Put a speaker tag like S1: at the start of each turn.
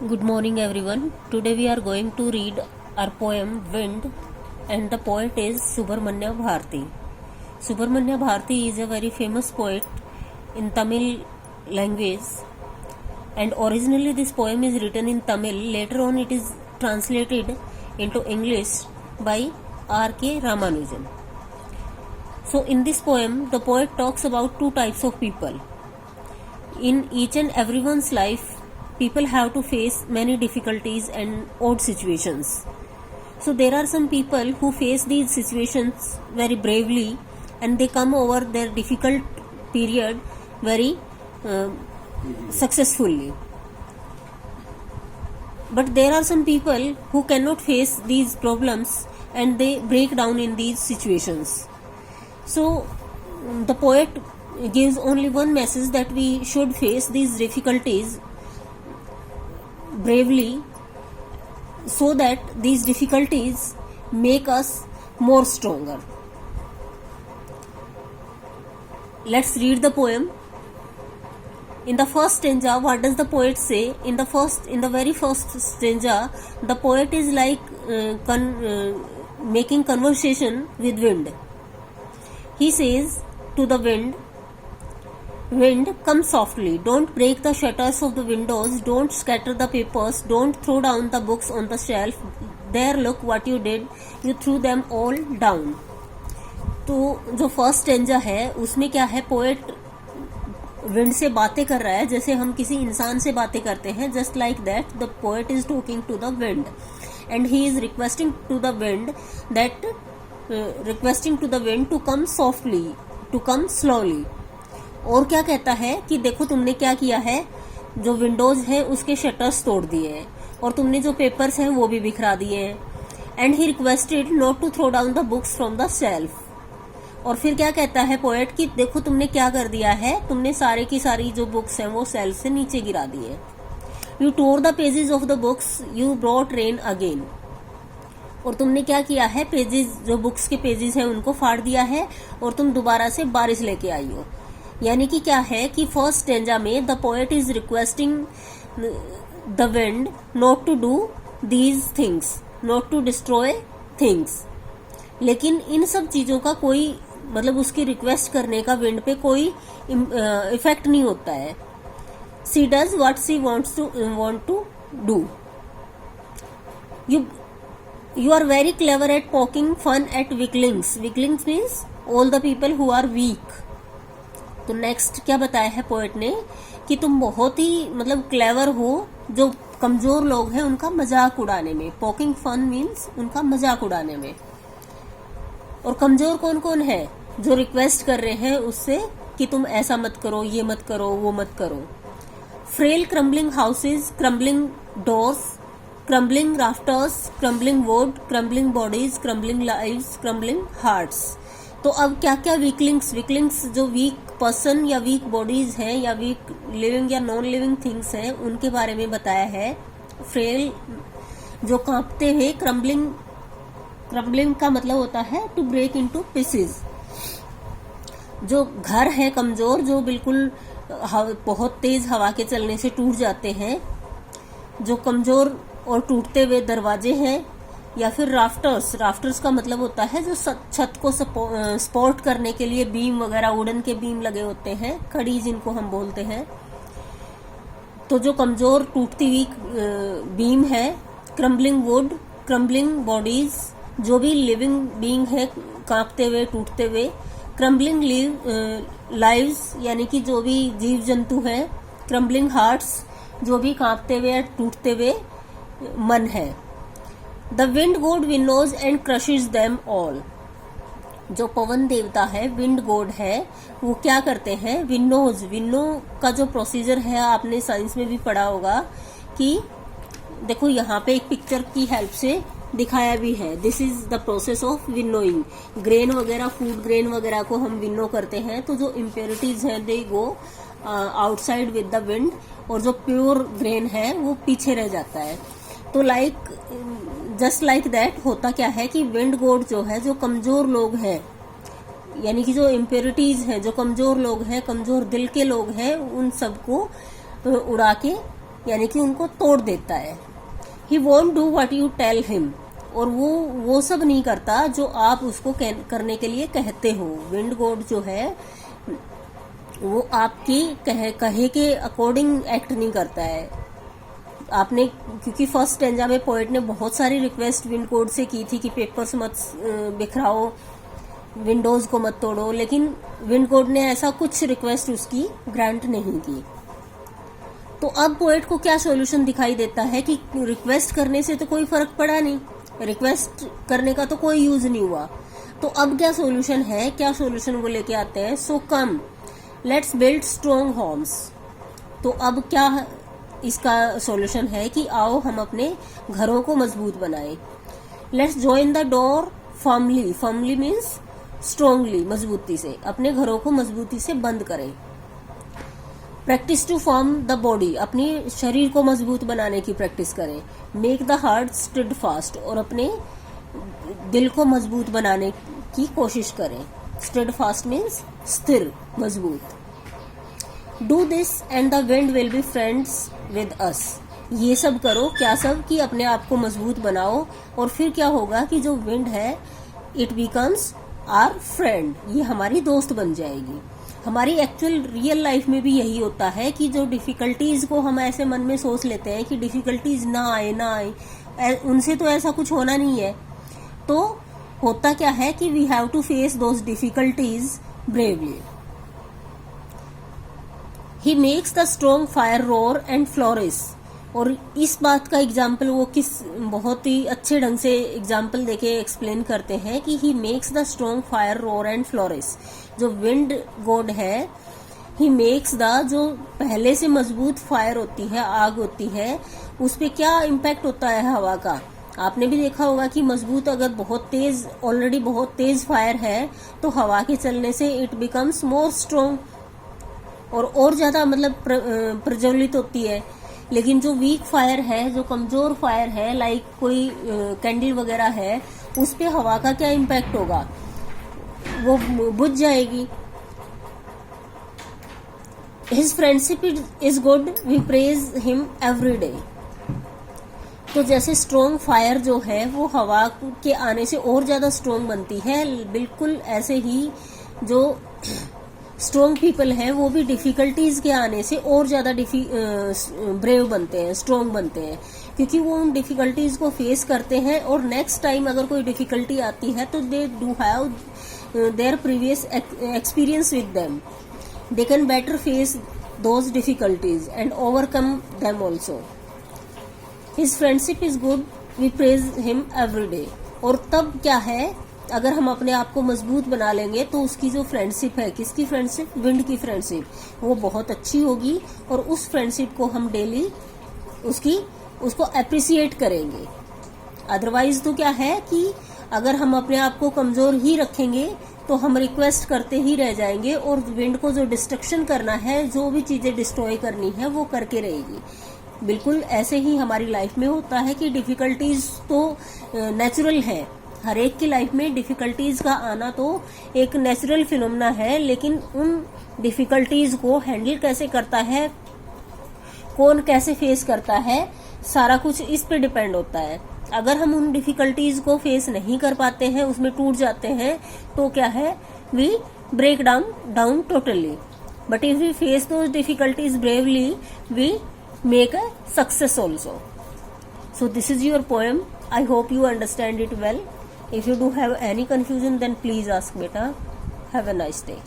S1: Good morning, everyone. Today we are going to read our poem Wind, and the poet is Subramanya Bharati. Subramanya Bharati is a very famous poet in Tamil language, and originally this poem is written in Tamil. Later on, it is translated into English by R.K. Ramanujan. So, in this poem, the poet talks about two types of people. In each and everyone's life, people have to face many difficulties and odd situations. So there are some people who face these situations very bravely and they come over their difficult period very successfully. But there are some people who cannot face these problems and they break down in these situations. So the poet gives only one message, that we should face these difficulties bravely so that these difficulties make us more stronger. Let's read the poem. In the first stanza, what does the poet say? In the very first stanza, the poet is like making conversation with wind. He says to the wind, "Wind, come softly. Don't break the shutters of the windows. Don't scatter the papers. Don't throw down the books on the shelf. There, look what you did. You threw them all down." तो जो first stanza है उसमें क्या है, poet wind से बातें कर रहा है जैसे हम किसी इंसान से बातें करते हैं. Just like that the poet is talking to the wind and he is requesting to the wind to come softly, to come slowly. और क्या कहता है कि देखो तुमने क्या किया है, जो विंडोज है उसके शटर्स तोड़ दिए हैं और तुमने जो पेपर्स हैं वो भी बिखरा दिए हैं. And he requested not to throw down the books from the shelf. और फिर क्या कहता है पोएट कि देखो तुमने क्या कर दिया है, तुमने सारे की सारी जो बुक्स हैं वो शेल्फ से नीचे गिरा दी है. You tore the pages of the books, you brought rain again. और तुमने क्या किया है, पेजेस, जो बुक्स के पेजेस हैं उनको फाड़ दिया है और तुम दोबारा से बारिश लेके आई हो. यानी कि क्या है कि फर्स्ट स्टेंजा में the poet is requesting the wind not to do these things, not to destroy things. लेकिन इन सब चीजों का कोई मतलब उसकी रिक्वेस्ट करने का विंड पे कोई इफेक्ट नहीं होता है. She does what she wants to do. You are very clever at poking fun at weaklings. Weaklings means all the people who are weak. तो नेक्स्ट क्या बताया है पोएट ने कि तुम बहुत ही मतलब क्लेवर हो जो कमजोर लोग हैं उनका मजाक उड़ाने में. पोकिंग फन मीन्स उनका मजाक उड़ाने में. और कमजोर कौन कौन है, जो रिक्वेस्ट कर रहे हैं उससे कि तुम ऐसा मत करो, ये मत करो, वो मत करो. Frail crumbling houses, crumbling doors, crumbling rafters, crumbling wood, crumbling bodies, crumbling lives, crumbling hearts. तो अब क्या क्या वीकलिंग्स जो वीक पर्सन या वीक बॉडीज हैं या वीक लिविंग या नॉन लिविंग थिंग्स हैं उनके बारे में बताया है. फ्रेल जो कांपते हुए, क्रम्बलिंग का मतलब होता है टू ब्रेक इनटू पीसेस. जो घर है कमजोर, जो बिल्कुल बहुत तेज हवा के चलने से टूट जाते हैं. जो कमजोर और टूटते हुए दरवाजे हैं. या फिर राफ्टर्स का मतलब होता है जो छत को सपोर्ट करने के लिए बीम वगैरह, वुडन के बीम लगे होते हैं, कड़ी जिनको हम बोलते हैं. तो जो कमजोर टूटती हुई बीम है. क्रम्बलिंग वुड, क्रम्बलिंग बॉडीज, जो भी लिविंग बीइंग है कांपते हुए टूटते हुए. क्रम्बलिंग लाइव्स यानी कि जो भी जीव जंतु है. क्रम्बलिंग हार्ट्स, जो भी कांपते हुए टूटते हुए मन है. The wind god winnows and crushes them all. जो पवन देवता है, विंड गॉड है, वो क्या करते हैं, विनो का जो प्रोसीजर है आपने साइंस में भी पढ़ा होगा कि देखो यहाँ पे एक पिक्चर की हेल्प से दिखाया भी है. This is the process of winnowing. Grain वगैरह, फूड ग्रेन वगैरह को हम विनो करते हैं तो जो इम्प्योरिटीज हैं they go outside with the wind और जो प्योर ग्रेन है वो पीछे रह जाता है. तो जस्ट लाइक दैट होता क्या है कि विंड गॉड जो है, जो कमजोर लोग हैं यानी कि जो इम्प्योरिटीज हैं, जो कमजोर लोग हैं, कमजोर दिल के लोग हैं, उन सबको उड़ा के यानी कि उनको तोड़ देता है। He won't do what you tell him, और वो सब नहीं करता जो आप उसको करने के लिए कहते हो। विंड गॉड जो है वो आपकी कहे के अकॉर्डिंग एक्ट नहीं करता है। आपने, क्योंकि फर्स्ट स्टैंजा में पोएट ने बहुत सारी रिक्वेस्ट विंड गॉड से की थी कि पेपर्स मत बिखराओ, विंडोज को मत तोड़ो, लेकिन विंड गॉड ने ऐसा कुछ रिक्वेस्ट उसकी ग्रांट नहीं की। तो अब पोएट को क्या सॉल्यूशन दिखाई देता है कि रिक्वेस्ट करने से तो कोई फर्क पड़ा नहीं, रिक्वेस्ट करने का तो कोई यूज नहीं हुआ, तो अब क्या सॉल्यूशन है, क्या सॉल्यूशन वो लेके आते हैं। So come let's build strong homes. तो अब क्या इसका सॉल्यूशन है कि आओ हम अपने घरों को मजबूत बनाएं। Let's join the door firmly, firmly means strongly, मजबूती से, अपने घरों को मजबूती से बंद करें। Practice to form the body, अपनी शरीर को मजबूत बनाने की प्रैक्टिस करें। Make the heart steadfast, और अपने दिल को मजबूत बनाने की कोशिश करें। स्टिड फास्ट मीन्स स्थिर, मजबूत। Do this and the wind will be friends with us, ये सब करो, क्या सब, कि अपने आप को मजबूत बनाओ, और फिर क्या होगा कि जो विंड है इट बिकम्स आवर फ्रेंड, ये हमारी दोस्त बन जाएगी। हमारी एक्चुअल रियल लाइफ में भी यही होता है कि जो डिफिकल्टीज को हम ऐसे मन में सोच लेते हैं कि डिफिकल्टीज ना आए, उनसे तो ऐसा कुछ होना नहीं है। तो होता क्या है कि we have to face those difficulties bravely. He makes the strong fire roar and flourish, और इस बात का एग्जाम्पल वो किस बहुत ही अच्छे ढंग से एग्जाम्पल देके एक्सप्लेन करते हैं कि ही makes the strong fire roar and flourish. जो विंड गॉड है, ही मेक्स द, जो पहले से मजबूत फायर होती है, आग होती है, उस पे क्या इम्पैक्ट होता है हवा का। आपने भी देखा होगा कि मजबूत, अगर बहुत तेज, ऑलरेडी बहुत तेज फायर है, तो हवा के चलने से इट बिकम्स मोर स्ट्रॉन्ग, और ज्यादा मतलब प्रज्वलित होती है। लेकिन जो वीक फायर है, जो कमजोर फायर है, लाइक कोई कैंडल वगैरह है, उस पे हवा का क्या इम्पैक्ट होगा, वो बुझ जाएगी। His friendship is good, we praise him every day. तो जैसे स्ट्रॉन्ग फायर जो है वो हवा के आने से और ज्यादा स्ट्रॉन्ग बनती है, बिल्कुल ऐसे ही जो स्ट्रॉन्ग पीपल हैं वो भी डिफिकल्टीज के आने से और ज्यादा ब्रेव बनते हैं, स्ट्रॉन्ग बनते हैं, क्योंकि वो उन डिफिकल्टीज को फेस करते हैं, और नेक्स्ट टाइम अगर कोई डिफिकल्टी आती है तो they do have their previous experience with them, they can better face those difficulties and overcome them also. His friendship is good, we praise him every day. और तब क्या है, अगर हम अपने आप को मजबूत बना लेंगे तो उसकी जो फ्रेंडशिप है, किसकी फ्रेंडशिप, विंड की फ्रेंडशिप, वो बहुत अच्छी होगी, और उस फ्रेंडशिप को हम डेली उसको अप्रिसिएट करेंगे। अदरवाइज तो क्या है कि अगर हम अपने आप को कमजोर ही रखेंगे तो हम रिक्वेस्ट करते ही रह जाएंगे, और विंड को जो डिस्ट्रक्शन करना है, जो भी चीजें डिस्ट्रॉय करनी है, वो करके रहेगी। बिल्कुल ऐसे ही हमारी लाइफ में होता है कि डिफिकल्टीज तो नेचुरल है, हर एक की लाइफ में डिफिकल्टीज का आना तो एक नेचुरल फिनोमेना है, लेकिन उन डिफिकल्टीज को हैंडल कैसे करता है, कौन कैसे फेस करता है, सारा कुछ इस पे डिपेंड होता है। अगर हम उन डिफिकल्टीज को फेस नहीं कर पाते हैं, उसमें टूट जाते हैं, तो क्या है, we break down totally. But if we face those difficulties bravely, we make a success also. So this is your poem. I hope you understand it well. If you do have any confusion, then please ask beta. Have a nice day.